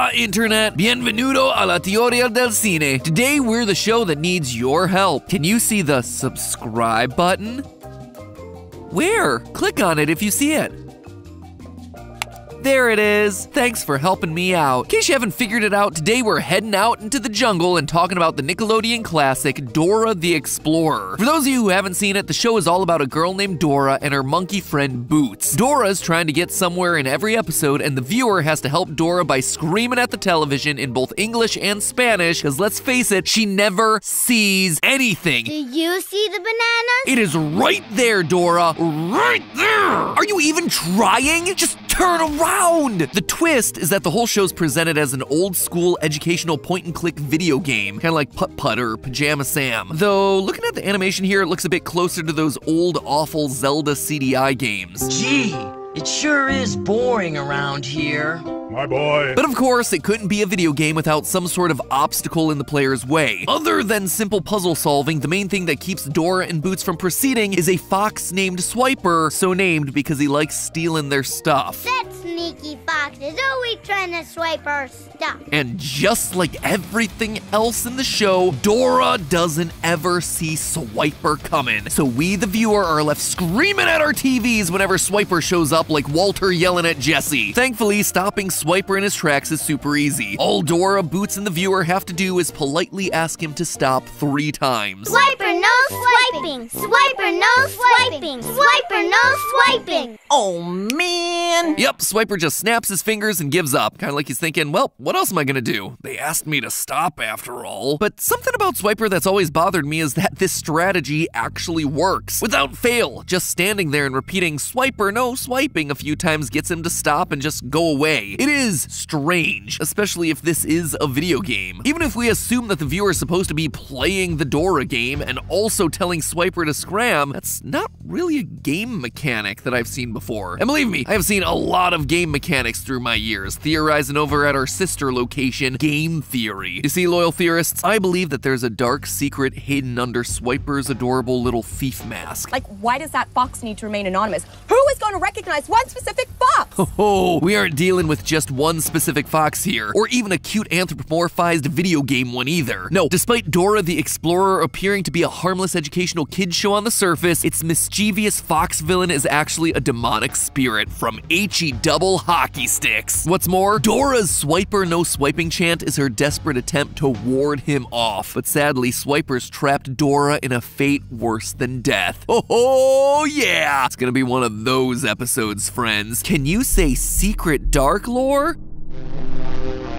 Hola, Internet! Bienvenido a la teoría del cine. Today, we're the show that needs your help. Can you see the subscribe button? Where? Click on it if you see it. There it is. Thanks for helping me out. In case you haven't figured it out, today we're heading out into the jungle and talking about the Nickelodeon classic, Dora the Explorer. For those of you who haven't seen it, the show is all about a girl named Dora and her monkey friend Boots. Dora's trying to get somewhere in every episode, and the viewer has to help Dora by screaming at the television in both English and Spanish, because let's face it, she never sees anything. Do you see the bananas? It is right there, Dora. Right there! Are you even trying? Just turn around! The twist is that the whole show's presented as an old-school educational point-and-click video game, kind of like Putt-Putt or Pajama Sam. Though, looking at the animation here, it looks a bit closer to those old, awful Zelda CDI games. Gee, it sure is boring around here. My boy. But of course, it couldn't be a video game without some sort of obstacle in the player's way. Other than simple puzzle solving, the main thing that keeps Dora and Boots from proceeding is a fox named Swiper, so named because he likes stealing their stuff. That sneaky fox is always trying to swipe our stuff. And just like everything else in the show, Dora doesn't ever see Swiper coming. So we, the viewer, are left screaming at our TVs whenever Swiper shows up like Walter yelling at Jesse. Thankfully, stopping Swiper in his tracks is super easy. All Dora, Boots, and the viewer have to do is politely ask him to stop 3 times. Swiper, no swiping! Swiper, no swiping! Swiper, no swiping! Oh, man. Yep, Swiper just snaps his fingers and gives up, kind of like he's thinking, well, what else am I gonna do? They asked me to stop after all. But something about Swiper that's always bothered me is that this strategy actually works. Without fail, just standing there and repeating Swiper, no swiping a few times gets him to stop and just go away. It is strange, especially if this is a video game. Even if we assume that the viewer is supposed to be playing the Dora game and also telling Swiper to scram, that's not really a game mechanic that I've seen before. And believe me, I have seen a lot of game mechanics through my years, theorizing over at our sister location, Game Theory. You see, loyal theorists, I believe that there's a dark secret hidden under Swiper's adorable little thief mask. Like, why does that fox need to remain anonymous? Who is going to recognize one specific fox? Oh, we aren't dealing with just one specific fox here, or even a cute anthropomorphized video game one either. No, despite Dora the Explorer appearing to be a harmless educational kids show on the surface, its mischievous fox villain is actually a demonic spirit from HE double hockey sticks. What's more, Dora's Swiper no swiping chant is her desperate attempt to ward him off, but sadly Swiper's trapped Dora in a fate worse than death. Oh yeah! It's gonna be one of those episodes, friends. Can you say secret dark lore?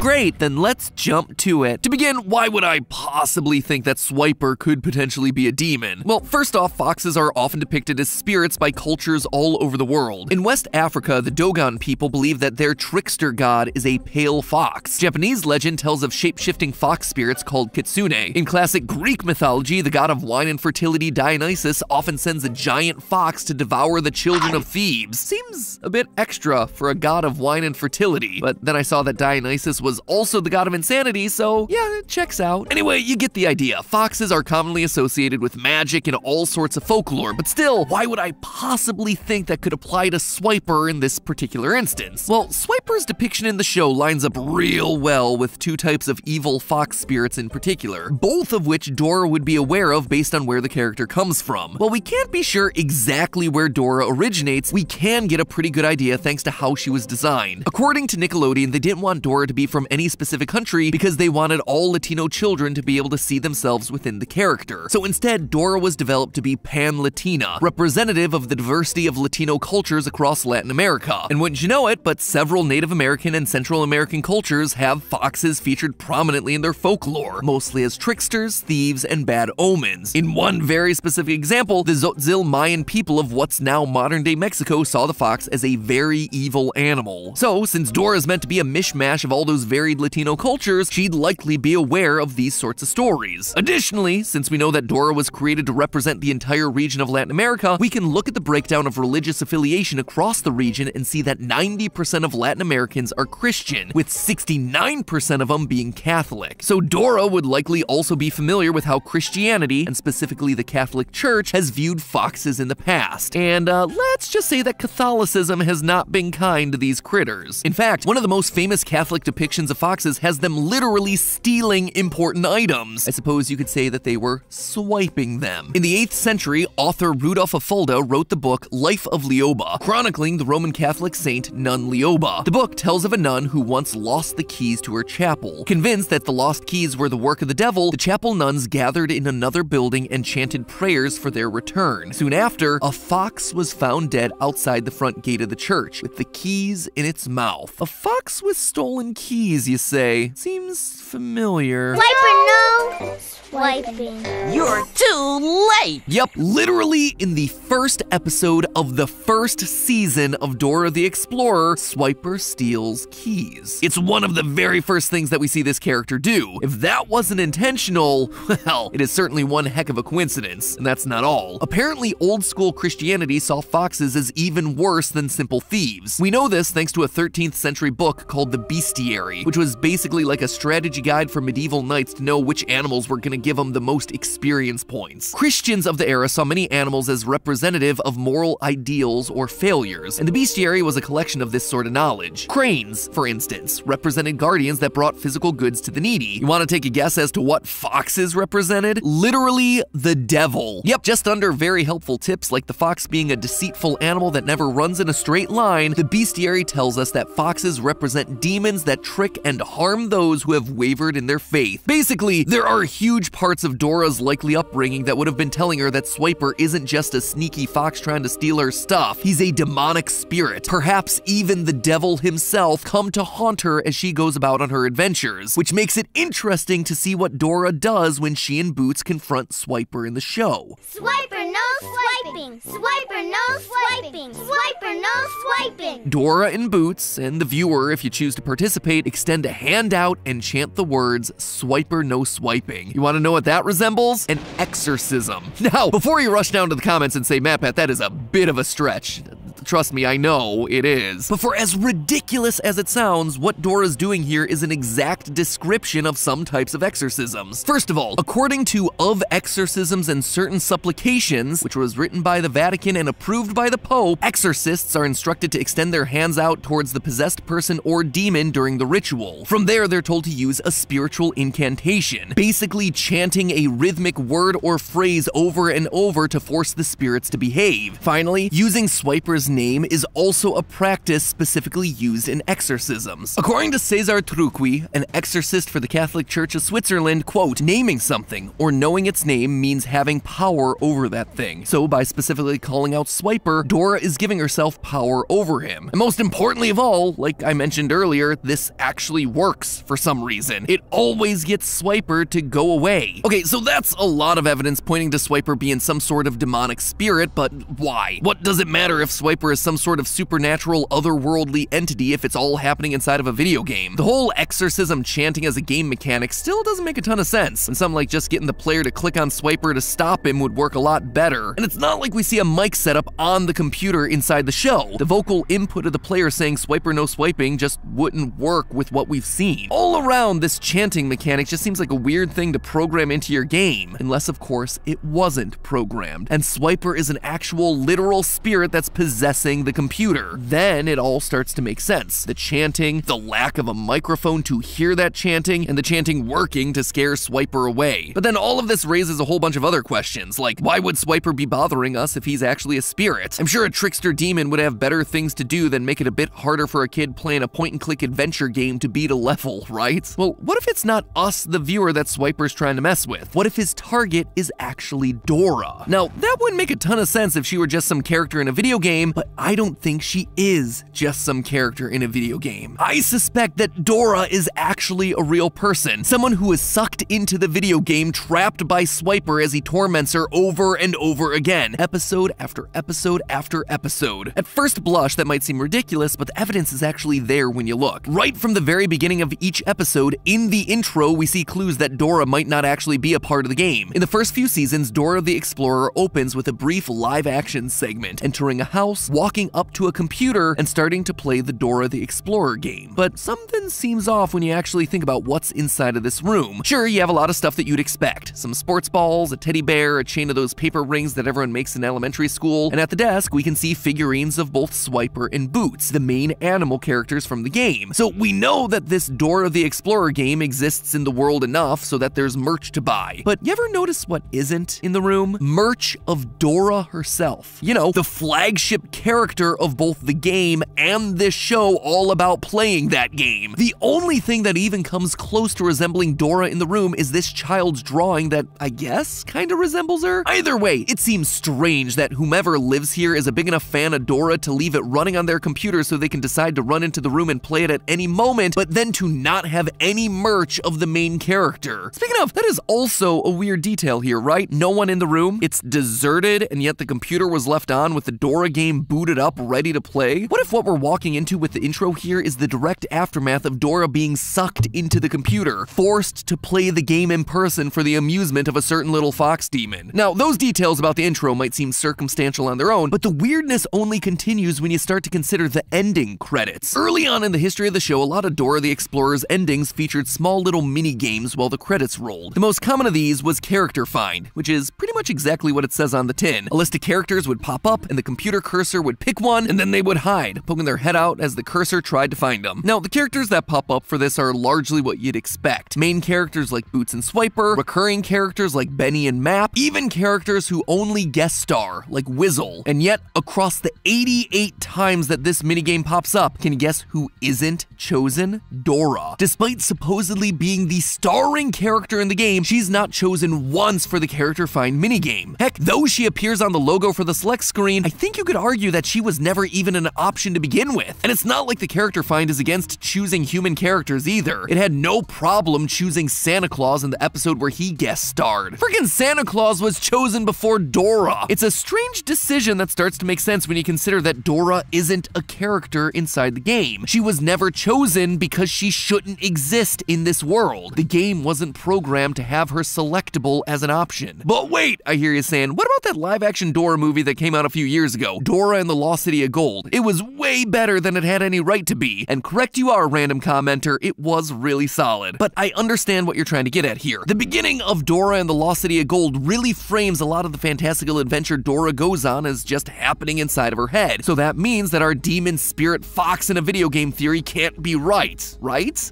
Great, then let's jump to it. To begin, why would I possibly think that Swiper could potentially be a demon? Well, first off, foxes are often depicted as spirits by cultures all over the world. In West Africa, the Dogon people believe that their trickster god is a pale fox. Japanese legend tells of shape-shifting fox spirits called kitsune. In classic Greek mythology, the god of wine and fertility Dionysus often sends a giant fox to devour the children of Thebes. Seems a bit extra for a god of wine and fertility, but then I saw that Dionysus was also the god of insanity, so yeah, it checks out. Anyway, you get the idea. Foxes are commonly associated with magic and all sorts of folklore, but still, why would I possibly think that could apply to Swiper in this particular instance? Well, Swiper's depiction in the show lines up real well with 2 types of evil fox spirits in particular, both of which Dora would be aware of based on where the character comes from. While we can't be sure exactly where Dora originates, we can get a pretty good idea thanks to how she was designed. According to Nickelodeon, they didn't want Dora to be from any specific country because they wanted all Latino children to be able to see themselves within the character. So instead, Dora was developed to be pan-Latina, representative of the diversity of Latino cultures across Latin America. And wouldn't you know it, but several Native American and Central American cultures have foxes featured prominently in their folklore, mostly as tricksters, thieves, and bad omens. In one very specific example, the Tzotzil Mayan people of what's now modern-day Mexico saw the fox as a very evil animal. So, since Dora is meant to be a mishmash of all those varied Latino cultures, she'd likely be aware of these sorts of stories. Additionally, since we know that Dora was created to represent the entire region of Latin America, we can look at the breakdown of religious affiliation across the region and see that 90% of Latin Americans are Christian, with 69% of them being Catholic. So Dora would likely also be familiar with how Christianity, and specifically the Catholic Church, has viewed foxes in the past. And let's just say that Catholicism has not been kind to these critters. In fact, one of the most famous Catholic depictions collections of foxes has them literally stealing important items. I suppose you could say that they were swiping them. In the 8th century, author Rudolf of Fulda wrote the book Life of Lioba, chronicling the Roman Catholic saint Nun Lioba. The book tells of a nun who once lost the keys to her chapel. Convinced that the lost keys were the work of the devil, the chapel nuns gathered in another building and chanted prayers for their return. Soon after, a fox was found dead outside the front gate of the church, with the keys in its mouth. A fox with stolen keys, you say? Seems familiar. Swiper no swiping. You're too late! Yep, literally in the first episode of the first season of Dora the Explorer, Swiper steals keys. It's one of the very first things that we see this character do. If that wasn't intentional, well, it is certainly one heck of a coincidence, and that's not all. Apparently, old school Christianity saw foxes as even worse than simple thieves. We know this thanks to a 13th century book called the Bestiary, which was basically like a strategy guide for medieval knights to know which animals were gonna give them the most experience points. Christians of the era saw many animals as representative of moral ideals or failures, and the Bestiary was a collection of this sort of knowledge. Cranes, for instance, represented guardians that brought physical goods to the needy. You want to take a guess as to what foxes represented? Literally the devil. Yep, just under very helpful tips like the fox being a deceitful animal that never runs in a straight line, the Bestiary tells us that foxes represent demons that trick and harm those who have wavered in their faith. Basically, there are huge parts of Dora's likely upbringing that would have been telling her that Swiper isn't just a sneaky fox trying to steal her stuff. He's a demonic spirit, perhaps even the devil himself, come to haunt her as she goes about on her adventures, which makes it interesting to see what Dora does when she and Boots confront Swiper in the show. Swiper no swiping. Swiper no swiping. Swiper no swiping. Dora and Boots, and the viewer if you choose to participate, extend a hand out and chant the words, Swiper no swiping. You want to know what that resembles? An exorcism. Now, before you rush down to the comments and say, MattPat, that is a bit of a stretch. Trust me, I know it is. But for as ridiculous as it sounds, what Dora's doing here is an exact description of some types of exorcisms. First of all, according to Of Exorcisms and Certain Supplications, which was written by the Vatican and approved by the Pope, exorcists are instructed to extend their hands out towards the possessed person or demon during the ritual. From there, they're told to use a spiritual incantation, basically chanting a rhythmic word or phrase over and over to force the spirits to behave. Finally, using Swiper's name is also a practice specifically used in exorcisms. According to Cesar Truqui, an exorcist for the Catholic Church of Switzerland, quote, naming something or knowing its name means having power over that thing. So by specifically calling out Swiper, Dora is giving herself power over him. And most importantly of all, like I mentioned earlier, this actually works for some reason. It always gets Swiper to go away. Okay, so that's a lot of evidence pointing to Swiper being some sort of demonic spirit, but why? What does it matter if Swiper is some sort of supernatural, otherworldly entity if it's all happening inside of a video game? The whole exorcism chanting as a game mechanic still doesn't make a ton of sense, and something like just getting the player to click on Swiper to stop him would work a lot better. And it's not like we see a mic setup on the computer inside the show. The vocal input of the player saying Swiper no swiping just wouldn't work with what we've seen. All around, this chanting mechanic just seems like a weird thing to program into your game, unless of course it wasn't programmed, and Swiper is an actual literal spirit that's possessing the computer. Then it all starts to make sense. The chanting, the lack of a microphone to hear that chanting, and the chanting working to scare Swiper away. But then all of this raises a whole bunch of other questions, like why would Swiper be bothering us if he's actually a spirit? I'm sure a trickster demon would have better things to do than make it a bit harder for a kid playing a point-and-click adventure game to beat a level, right? Well, what if it's not us, the viewer, that Swiper's trying to mess with? What if his target is actually Dora? Now, that wouldn't make a ton of sense if she were just some character in a video game, but I don't think she is just some character in a video game. I suspect that Dora is actually a real person, someone who is sucked into the video game, trapped by Swiper as he torments her over and over again, episode after episode after episode. At first blush, that might seem ridiculous, but the evidence is actually there when you look. Right from the very beginning of each episode, in the intro, we see clues that Dora might not actually be a part of the game. In the first few seasons, Dora the Explorer opens with a brief live-action segment, entering a house, walking up to a computer and starting to play the Dora the Explorer game. But something seems off when you actually think about what's inside of this room. Sure, you have a lot of stuff that you'd expect. Some sports balls, a teddy bear, a chain of those paper rings that everyone makes in elementary school, and at the desk we can see figurines of both Swiper and Boots, the main animal characters from the game. So we know that this Dora the Explorer game exists in the world enough so that there's merch to buy. But you ever notice what isn't in the room? Merch of Dora herself. You know, the flagship character of both the game and this show all about playing that game. The only thing that even comes close to resembling Dora in the room is this child's drawing that I guess kind of resembles her. Either way, it seems strange that whomever lives here is a big enough fan of Dora to leave it running on their computer so they can decide to run into the room and play it at any moment, but then to not have any merch of the main character. Speaking of, that is also a weird detail here, right? No one in the room, it's deserted, and yet the computer was left on with the Dora game booted up, ready to play? What if what we're walking into with the intro here is the direct aftermath of Dora being sucked into the computer, forced to play the game in person for the amusement of a certain little fox demon? Now, those details about the intro might seem circumstantial on their own, but the weirdness only continues when you start to consider the ending credits. Early on in the history of the show, a lot of Dora the Explorer's endings featured small little mini games while the credits rolled. The most common of these was Character Find, which is pretty much exactly what it says on the tin. A list of characters would pop up and the computer cursor would pick one and then they would hide, poking their head out as the cursor tried to find them. Now, the characters that pop up for this are largely what you'd expect. Main characters like Boots and Swiper, recurring characters like Benny and Map, even characters who only guest star like Whizzle. And yet, across the 88 times that this minigame pops up, can you guess who isn't chosen? Dora. Despite supposedly being the starring character in the game, she's not chosen once for the Character Find minigame. Heck, though she appears on the logo for the select screen, I think you could argue that she was never even an option to begin with. And it's not like the Character Find is against choosing human characters either. It had no problem choosing Santa Claus in the episode where he guest starred. Freaking Santa Claus was chosen before Dora. It's a strange decision that starts to make sense when you consider that Dora isn't a character inside the game. She was never chosen because she shouldn't exist in this world. The game wasn't programmed to have her selectable as an option. But wait, I hear you saying, what about that live-action Dora movie that came out a few years ago, Dora and the Lost City of Gold? It was way better than it had any right to be. And correct you are, random commenter, it was really solid. But I understand what you're trying to get at here. The beginning of Dora and the Lost City of Gold really frames a lot of the fantastical adventure Dora goes on as just happening inside of her head. So that means that our demon spirit fox in a video game theory can't be right?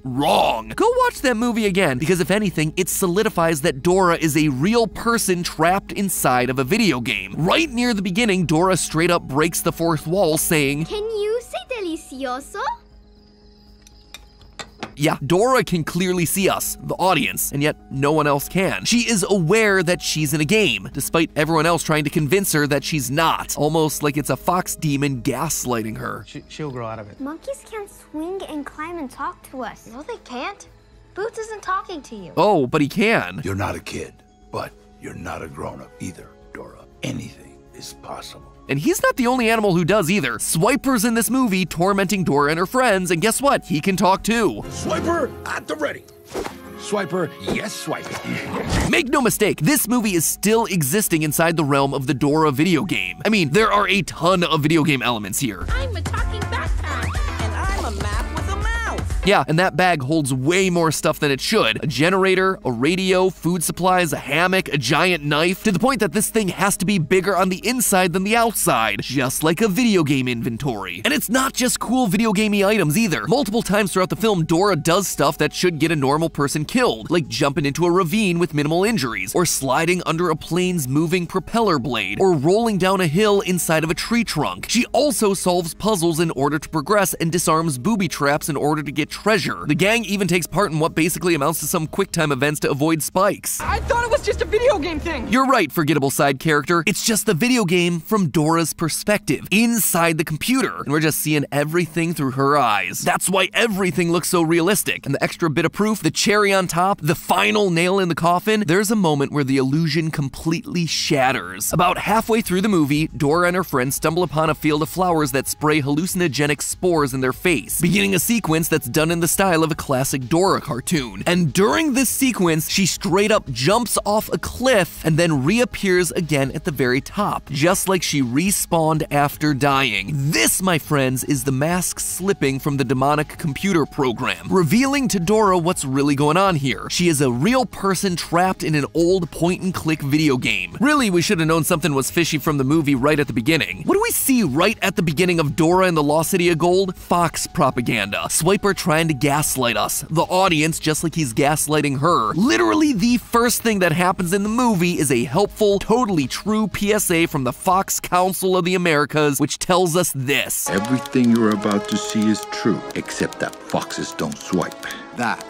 Wrong. Go watch that movie again, because if anything, it solidifies that Dora is a real person trapped inside of a video game. Right near the beginning, Dora straight up breaks the fourth wall saying, Can you say delicioso? Yeah, Dora can clearly see us, the audience, and yet no one else can. She is aware that she's in a game, despite everyone else trying to convince her that she's not. Almost like it's a fox demon gaslighting her. She'll grow out of it. Monkeys can't swing and climb and talk to us. No, they can't. Boots isn't talking to you. Oh, but he can. You're not a kid, but you're not a grown-up either, Dora. Anything is possible. And he's not the only animal who does either. Swiper's in this movie tormenting Dora and her friends, and guess what? He can talk too. Swiper at the ready. Swiper, yes, swiping. Make no mistake, this movie is still existing inside the realm of the Dora video game. I mean, there are a ton of video game elements here. I'm a talking backpack, and I'm a map with a mouth. Yeah, and that bag holds way more stuff than it should. A generator, a radio, food supplies, a hammock, a giant knife, to the point that this thing has to be bigger on the inside than the outside, just like a video game inventory. And it's not just cool video gamey items either. Multiple times throughout the film, Dora does stuff that should get a normal person killed, like jumping into a ravine with minimal injuries, or sliding under a plane's moving propeller blade, or rolling down a hill inside of a tree trunk. She also solves puzzles in order to progress and disarms booby traps in order to get treasure. The gang even takes part in what basically amounts to some QuickTime events to avoid spikes. I thought it was just a video game thing. You're right, forgettable side character. It's just the video game from Dora's perspective, inside the computer, and we're just seeing everything through her eyes. That's why everything looks so realistic. And the extra bit of proof, the cherry on top, the final nail in the coffin, there's a moment where the illusion completely shatters. About halfway through the movie, Dora and her friends stumble upon a field of flowers that spray hallucinogenic spores in their face, beginning a sequence that's done done in the style of a classic Dora cartoon. And during this sequence, she straight up jumps off a cliff and then reappears again at the very top, just like she respawned after dying. This, my friends, is the mask slipping from the demonic computer program, revealing to Dora what's really going on here. She is a real person trapped in an old point-and-click video game. Really, we should have known something was fishy from the movie right at the beginning. What do we see right at the beginning of Dora and the Lost City of Gold? Fox propaganda. Swiper trying to gaslight us, the audience, just like he's gaslighting her. Literally, the first thing that happens in the movie is a helpful, totally true PSA from the Fox Council of the Americas, which tells us this. Everything you're about to see is true, except that foxes don't swipe. That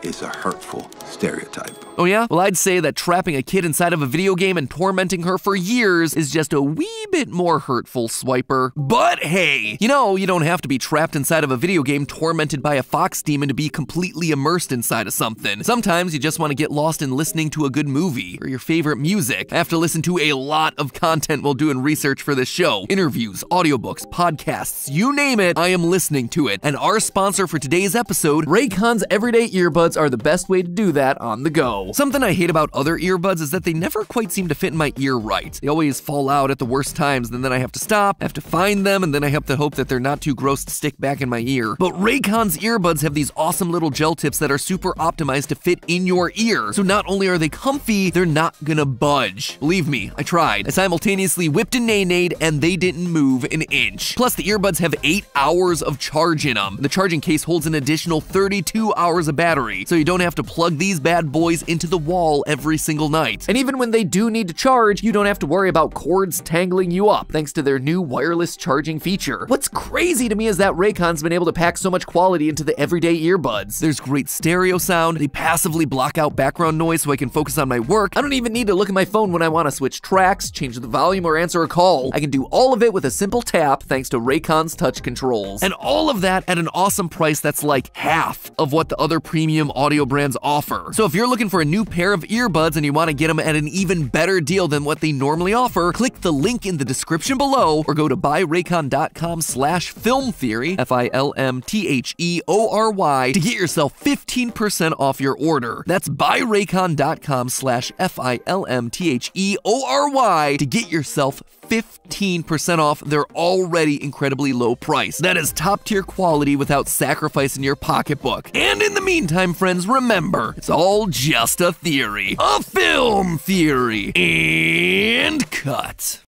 is a hurtful stereotype. Oh yeah? Well, I'd say that trapping a kid inside of a video game and tormenting her for years is just a wee bit more hurtful, Swiper. But hey, you know, you don't have to be trapped inside of a video game tormented by a fox demon to be completely immersed inside of something. Sometimes you just want to get lost in listening to a good movie or your favorite music. I have to listen to a lot of content while doing research for this show. Interviews, audiobooks, podcasts, you name it, I am listening to it. And our sponsor for today's episode, Raycon's Everyday Earbuds, are the best way to do that on the go. Something I hate about other earbuds is that they never quite seem to fit in my ear right. They always fall out at the worst times, and then I have to stop, I have to find them, and then I have to hope that they're not too gross to stick back in my ear. But Raycon's earbuds have these awesome little gel tips that are super optimized to fit in your ear. So not only are they comfy, they're not gonna budge. Believe me, I tried. I simultaneously whipped and nay-nayed, and they didn't move an inch. Plus, the earbuds have 8 hours of charge in them. The charging case holds an additional 32 hours of battery, so you don't have to plug these bad boys into the wall every single night. And even when they do need to charge, you don't have to worry about cords tangling you up, thanks to their new wireless charging feature. What's crazy to me is that Raycon's been able to pack so much quality into the everyday earbuds. There's great stereo sound, they passively block out background noise so I can focus on my work. I don't even need to look at my phone when I want to switch tracks, change the volume, or answer a call. I can do all of it with a simple tap thanks to Raycon's touch controls. And all of that at an awesome price that's like half of what the other premium audio brands offer. So if you're looking for a new pair of earbuds and you want to get them at an even better deal than what they normally offer, click the link in the description below or go to buyraycon.com/filmtheory, FILMTHEORY, to get yourself 15% off your order. That's buyraycon.com/FILMTHEORY to get yourself 15% off their already incredibly low price. That is top tier quality without sacrificing your pocketbook. And in the meantime, friends, remember, it's all just a theory. A film theory. And cut.